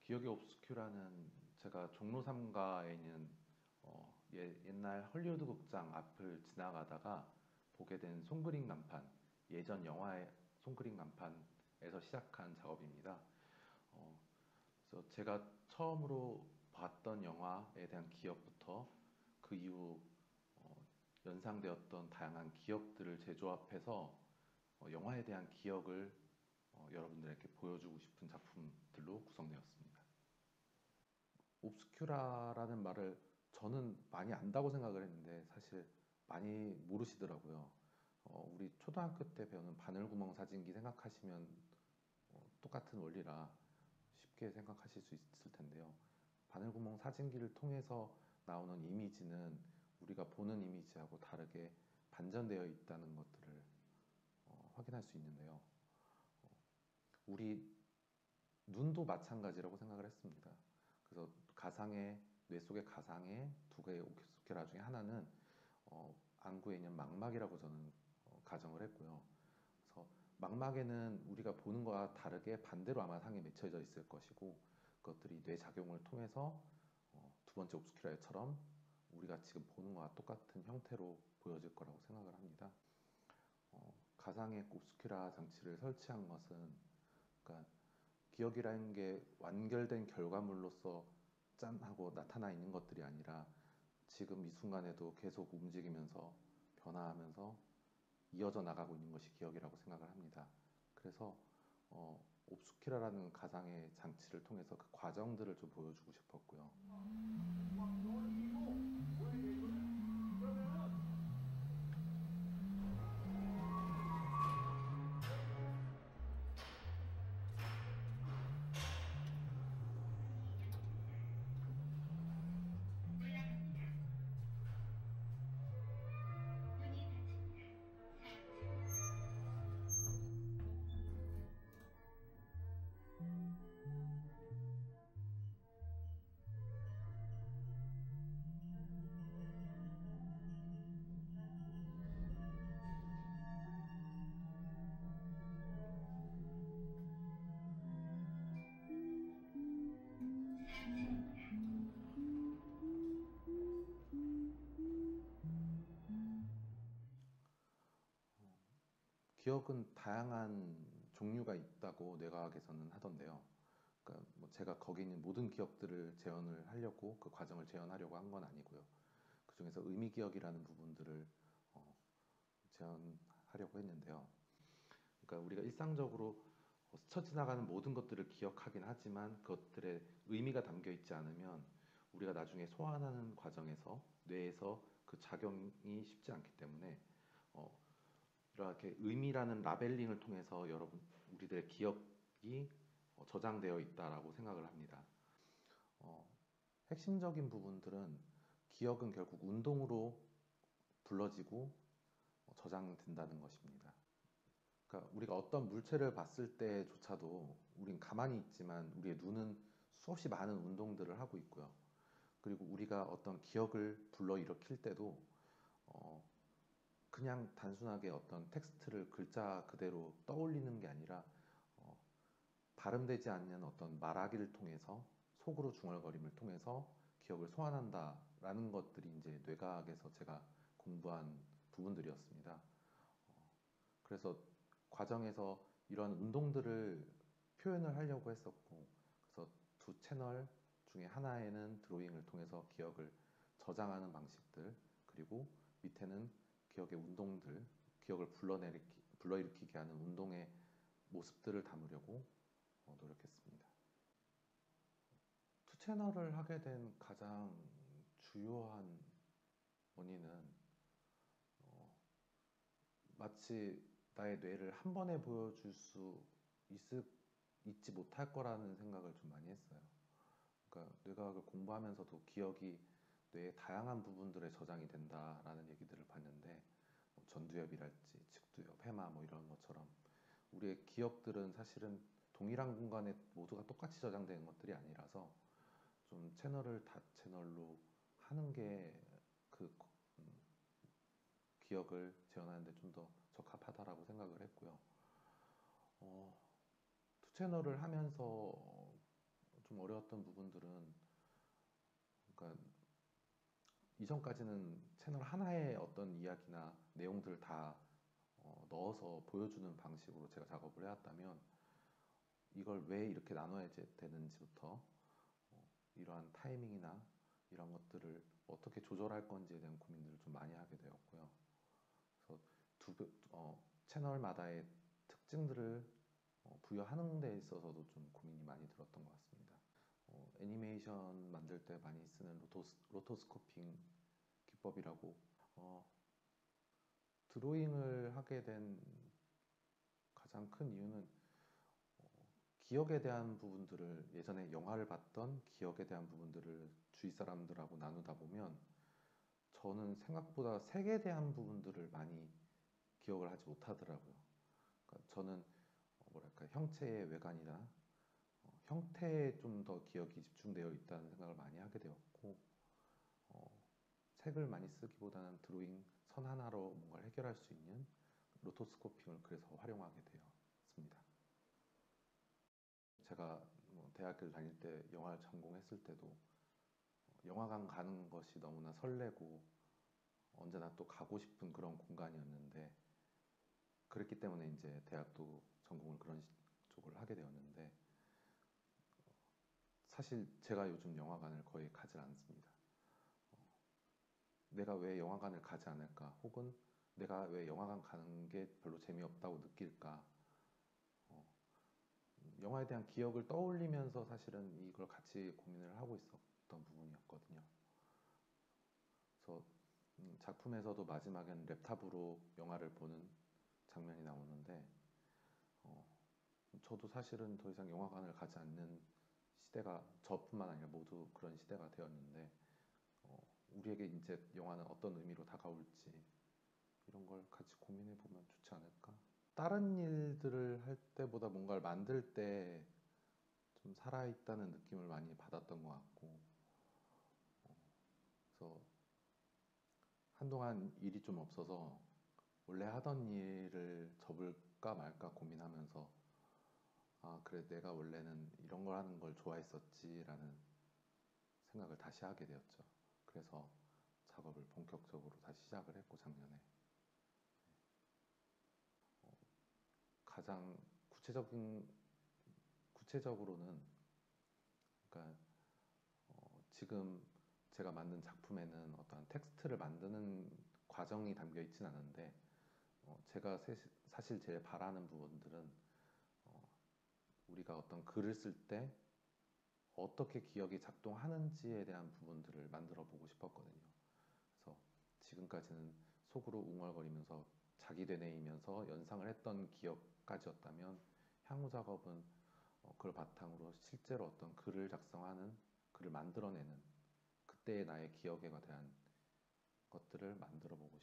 기억의 옵스큐라는 제가 종로 3가에 있는 옛날 헐리우드 극장 앞을 지나가다가 보게 된 손그림 간판, 예전 영화의 손그림 간판에서 시작한 작업입니다. 어, 그래서 제가 처음으로 봤던 영화에 대한 기억부터 그 이후 어, 연상되었던 다양한 기억들을 재조합해서 영화에 대한 기억을 여러분들에게 보여주고 싶은 작품들로 구성되었습니다. 옵스큐라라는 말을 저는 많이 안다고 생각을 했는데 사실 많이 모르시더라고요. 우리 초등학교 때 배우는 바늘구멍 사진기 생각하시면 똑같은 원리라 쉽게 생각하실 수 있을 텐데요. 바늘구멍 사진기를 통해서 나오는 이미지는 우리가 보는 이미지하고 다르게 반전되어 있다는 것들을 확인할 수 있는데요. 우리 눈도 마찬가지라고 생각을 했습니다. 그래서 뇌 속의 가상의 두 개의 오케라 중에 하나는 안구에 있는 망막이라고 저는 가정을 했고요. 그래서 망막에는 우리가 보는 것과 다르게 반대로 아마 상이 맺혀져 있을 것이고 그것들이 뇌 작용을 통해서 두 번째 옵스큐라처럼 우리가 지금 보는 것과 똑같은 형태로 보여질 거라고 생각을 합니다. 가상의 옵스큐라 장치를 설치한 것은 그러니까 기억이라는 게 완결된 결과물로서 짠 하고 나타나 있는 것들이 아니라 지금 이 순간에도 계속 움직이면서 변화하면서 이어져 나가고 있는 것이 기억이라고 생각을 합니다. 그래서 옵스큐라라는 가상의 장치를 통해서 그 과정들을 좀 보여주고 싶었고요. 기억은 다양한 종류가 있다고 뇌과학에서는 하던데요. 그러니까 뭐 제가 거기 있는 모든 기억들을 재현을 하려고 그 과정을 재현하려고 한 건 아니고요. 그 중에서 의미 기억이라는 부분들을 재현하려고 했는데요. 그러니까 우리가 일상적으로 스쳐 지나가는 모든 것들을 기억하긴 하지만 그것들의 의미가 담겨 있지 않으면 우리가 나중에 소환하는 과정에서 뇌에서 그 작용이 쉽지 않기 때문에 어, 이렇게 의미라는 라벨링을 통해서 우리들의 기억이 저장되어 있다라고 생각을 합니다. 핵심적인 부분들은 기억은 결국 운동으로 불러지고 저장된다는 것입니다. 그러니까 우리가 어떤 물체를 봤을 때조차도 우린 가만히 있지만 우리의 눈은 수없이 많은 운동들을 하고 있고요. 그리고 우리가 어떤 기억을 불러일으킬 때도 그냥 단순하게 어떤 텍스트를 글자 그대로 떠올리는 게 아니라 발음되지 않는 어떤 말하기를 통해서 속으로 중얼거림을 통해서 기억을 소환한다라는 것들이 이제 뇌과학에서 제가 공부한 부분들이었습니다. 그래서 과정에서 이런 운동들을 표현을 하려고 했었고, 그래서 두 채널 중에 하나에는 드로잉을 통해서 기억을 저장하는 방식들, 그리고 밑에는 기억의 운동들, 기억을 불러일으키게 하는 운동의 모습들을 담으려고 노력했습니다. 투 채널을 하게 된 가장 주요한 원인은 마치 나의 뇌를 한 번에 보여줄 수 있지 못할 거라는 생각을 좀 많이 했어요. 그러니까 뇌과학을 공부하면서도 기억이 뇌의 다양한 부분들에 저장이 된다라는 얘기들을 봤는데 뭐 전두엽이랄지 측두엽, 해마 뭐 이런 것처럼 우리의 기억들은 사실은 동일한 공간에 모두가 똑같이 저장되는 것들이 아니라서 좀 채널을 다 채널로 하는 게 그 기억을 재현하는데 좀 더 적합하다라고 생각을 했고요. 투 채널을 하면서 좀 좀 어려웠던 부분들은, 그러니까 이전까지는 채널 하나에 어떤 이야기나 내용들을 다 넣어서 보여주는 방식으로 제가 작업을 해왔다면, 이걸 왜 이렇게 나눠야 되는지부터 이러한 타이밍이나 이런 것들을 어떻게 조절할 건지에 대한 고민들을 좀 많이 하게 되었고요. 그래서 채널마다의 특징들을 부여하는 데 있어서도 좀 고민이 많이 들었던 것 같습니다. 애니메이션 만들 때 많이 쓰는 로토스코핑 기법이라고, 드로잉을 하게 된 가장 큰 이유는 기억에 대한 부분들을, 예전에 영화를 봤던 기억에 대한 부분들을 주위 사람들하고 나누다 보면 저는 생각보다 색에 대한 부분들을 많이 기억을 하지 못하더라고요. 그러니까 저는 뭐랄까, 형체의 외관이나 형태에 좀 더 기억이 집중되어 있다는 생각을 많이 하게 되었고, 색을 많이 쓰기보다는 드로잉 선 하나로 뭔가를 해결할 수 있는 로토스코핑을 그래서 활용하게 되었습니다. 제가 대학교를 다닐 때 영화를 전공했을 때도 영화관 가는 것이 너무나 설레고 언제나 또 가고 싶은 그런 공간이었는데, 그랬기 때문에 이제 대학도 전공을 그런 쪽을 하게 되었는데, 사실 제가 요즘 영화관을 거의 가지 않습니다. 내가 왜 영화관을 가지 않을까, 혹은 내가 왜 영화관 가는 게 별로 재미없다고 느낄까, 영화에 대한 기억을 떠올리면서 사실은 이걸 같이 고민을 하고 있었던 부분이었거든요. 그래서 작품에서도 마지막엔 랩탑으로 영화를 보는 장면이 나오는데, 저도 사실은 더 이상 영화관을 가지 않는 시대가, 저뿐만 아니라 모두 그런 시대가 되었는데, 우리에게 이제 영화는 어떤 의미로 다가올지 이런 걸 같이 고민해 보면 좋지 않을까. 다른 일들을 할 때보다 뭔가를 만들 때 좀 살아있다는 느낌을 많이 받았던 것 같고, 그래서 한동안 일이 좀 없어서 원래 하던 일을 접을까 말까 고민하면서, 아, 그래, 내가 원래는 이런 걸 하는 걸 좋아했었지라는 생각을 다시 하게 되었죠. 그래서 작업을 본격적으로 다시 시작을 했고, 작년에. 가장 구체적으로는, 그러니까 지금 제가 만든 작품에는 어떤 텍스트를 만드는 과정이 담겨 있진 않은데, 제가 사실 제일 바라는 부분들은 우리가 어떤 글을 쓸 때 어떻게 기억이 작동하는지에 대한 부분들을 만들어 보고 싶었거든요. 그래서 지금까지는 속으로 웅얼거리면서 자기 되뇌이면서 연상을 했던 기억까지였다면, 향후 작업은 그걸 바탕으로 실제로 어떤 글을 작성하는, 글을 만들어내는 그때의 나의 기억에 대한 것들을 만들어 보고